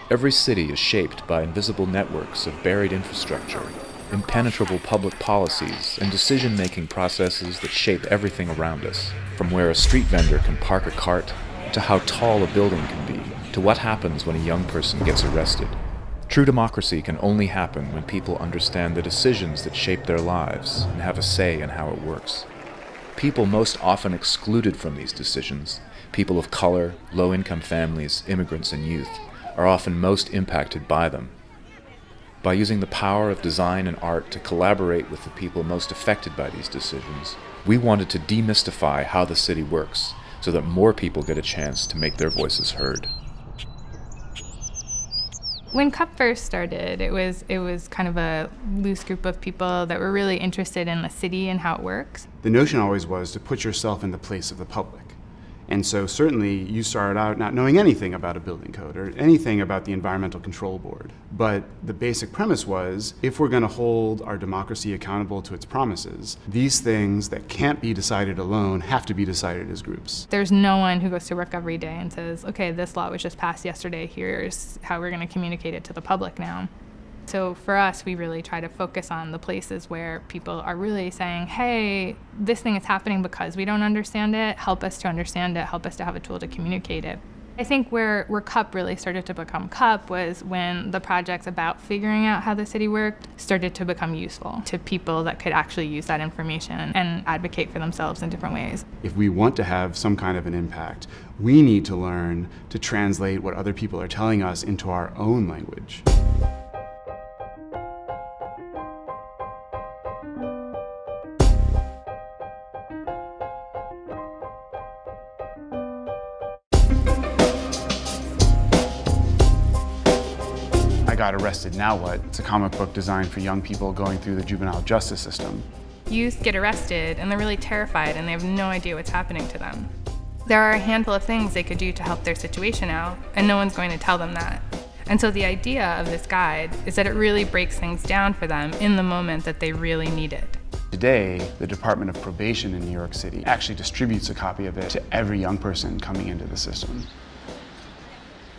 Every city is shaped by invisible networks of buried infrastructure, impenetrable public policies, and decision-making processes that shape everything around us, from where a street vendor can park a cart, to how tall a building can be, to what happens when a young person gets arrested. True democracy can only happen when people understand the decisions that shape their lives and have a say in how it works. People most often excluded from these decisions, people of color, low-income families, immigrants, and youth, are often most impacted by them. By using the power of design and art to collaborate with the people most affected by these decisions, we wanted to demystify how the city works so that more people get a chance to make their voices heard. When CUP first started, it was kind of a loose group of people that were really interested in the city and how it works. The notion always was to put yourself in the place of the public. And so certainly you started out not knowing anything about a building code or anything about the Environmental Control Board. But the basic premise was, if we're going to hold our democracy accountable to its promises, these things that can't be decided alone have to be decided as groups. There's no one who goes to work every day and says, okay, this law was just passed yesterday, here's how we're going to communicate it to the public now. So for us, we really try to focus on the places where people are really saying, hey, this thing is happening because we don't understand it, help us to understand it, help us to have a tool to communicate it. I think where CUP really started to become CUP was when the projects about figuring out how the city worked started to become useful to people that could actually use that information and advocate for themselves in different ways. If we want to have some kind of an impact, we need to learn to translate what other people are telling us into our own language. I Got Arrested, Now What? It's a comic book designed for young people going through the juvenile justice system. Youth get arrested and they're really terrified and they have no idea what's happening to them. There are a handful of things they could do to help their situation out, and no one's going to tell them that. And so the idea of this guide is that it really breaks things down for them in the moment that they really need it. Today, the Department of Probation in New York City actually distributes a copy of it to every young person coming into the system.